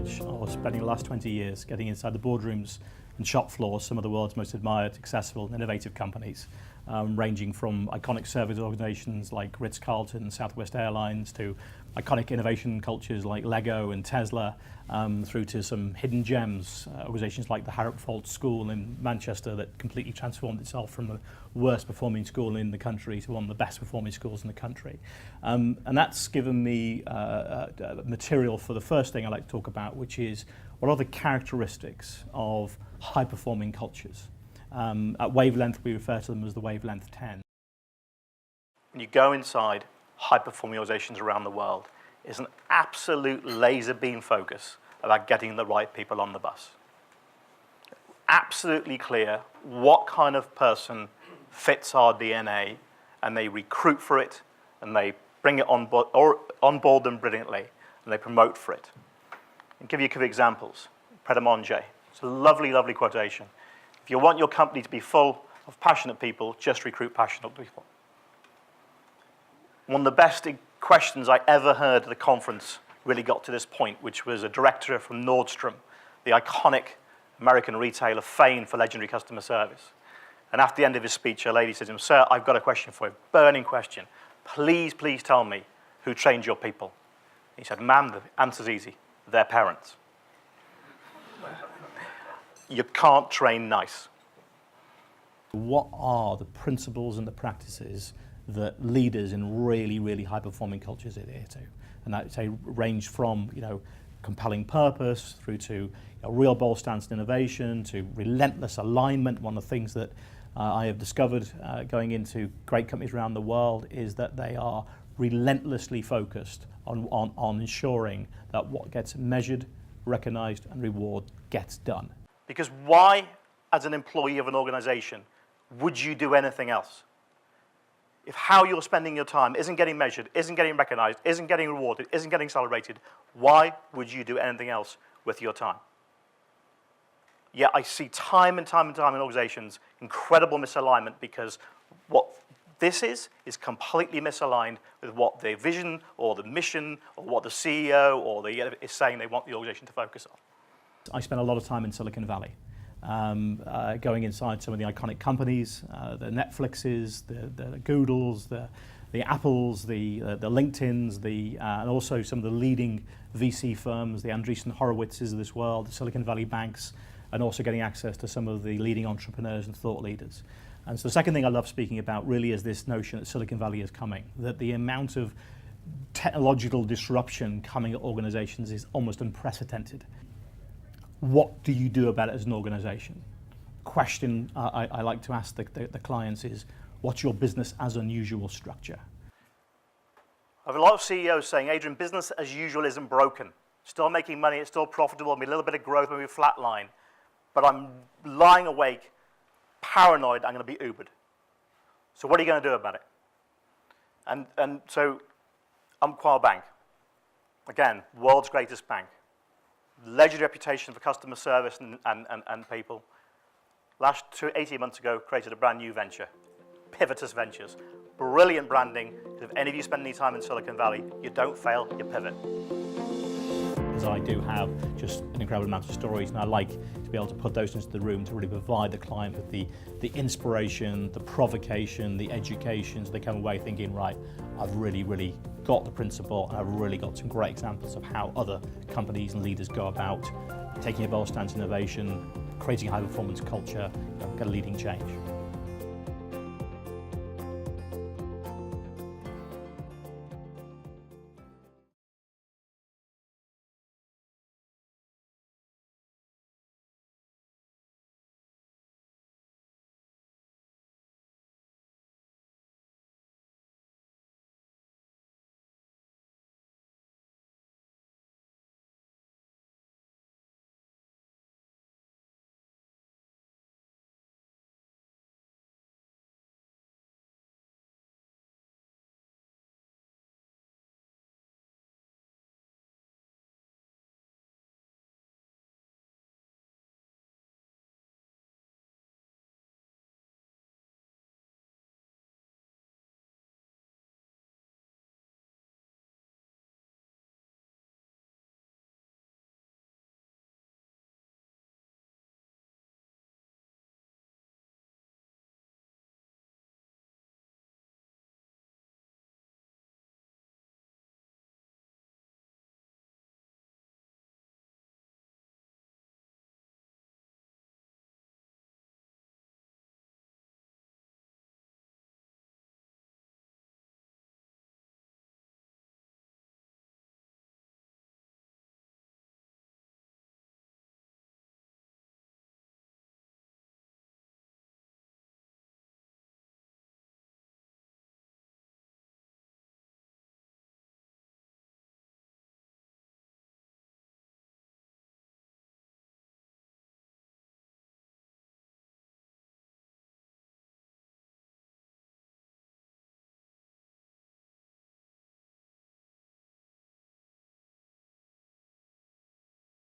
privilege of spending the last 20 years getting inside the boardrooms and shop floors some of the world's most admired, successful and innovative companies, ranging from iconic service organizations like Ritz-Carlton and Southwest Airlines to iconic innovation cultures like Lego and Tesla, through to some hidden gems, organizations like the Harrop Folt School in Manchester that completely transformed itself from the worst performing school in the country to one of the best performing schools in the country. And that's given me material for the first thing I'd like to talk about, which is what are the characteristics of high performing cultures. At Wavelength, we refer to them as the Wavelength 10. When you go inside high-performing organizations around the world, it's an absolute laser beam focus about getting the right people on the bus. Absolutely clear what kind of person fits our DNA, and they recruit for it, and they bring it on board, or onboard them brilliantly, and they promote for it. I'll give you a couple of examples. Pret a Manger. It's a lovely, lovely quotation. If you want your company to be full of passionate people, just recruit passionate people. One of the best questions I ever heard at the conference really got to this point, which was a director from Nordstrom, the iconic American retailer famed for legendary customer service. And after the end of his speech, a lady said to him, "Sir, I've got a question for you, burning question. Please, please tell me who trained your people." He said, "Ma'am, the answer's easy. Their parents." You can't train nice. What are the principles and the practices that leaders in really, really high-performing cultures adhere to? And that range from compelling purpose through to a real bold stance in innovation to relentless alignment. One of the things that I have discovered going into great companies around the world is that they are relentlessly focused on ensuring that what gets measured, recognized, and rewarded gets done. Because why, as an employee of an organization, would you do anything else? If how you're spending your time isn't getting measured, isn't getting recognized, isn't getting rewarded, isn't getting celebrated, why would you do anything else with your time? Yet I see time and time and time in organizations incredible misalignment, because what this is completely misaligned with what the vision or the mission or what the CEO or is saying they want the organization to focus on. I spent a lot of time in Silicon Valley, going inside some of the iconic companies, the Netflixes, the Googles, the Apples, the LinkedIns, and also some of the leading VC firms, the Andreessen Horowitzes of this world, the Silicon Valley banks, and also getting access to some of the leading entrepreneurs and thought leaders. And so the second thing I love speaking about really is this notion that Silicon Valley is coming, that the amount of technological disruption coming at organizations is almost unprecedented. What do you do about it as an organization? Question I like to ask the clients is, what's your business as unusual structure? I have a lot of CEOs saying, "Adrian, business as usual isn't broken. Still making money, it's still profitable, maybe a little bit of growth, maybe a flat line. But I'm lying awake, paranoid I'm going to be Ubered. So what are you going to do about it?" And so Umpqua Bank, again, world's greatest bank. Legendary reputation for customer service and people. 18 months ago, created a brand new venture, Pivotus Ventures. Brilliant branding. If any of you spend any time in Silicon Valley, you don't fail, you pivot. Because I do have just an incredible amount of stories, and I like to be able to put those into the room to really provide the client with the inspiration, the provocation, the education, so they come away thinking, right, I've really, really got the principle, and I've really got some great examples of how other companies and leaders go about taking a bold stance in innovation, creating a high-performance culture, leading change.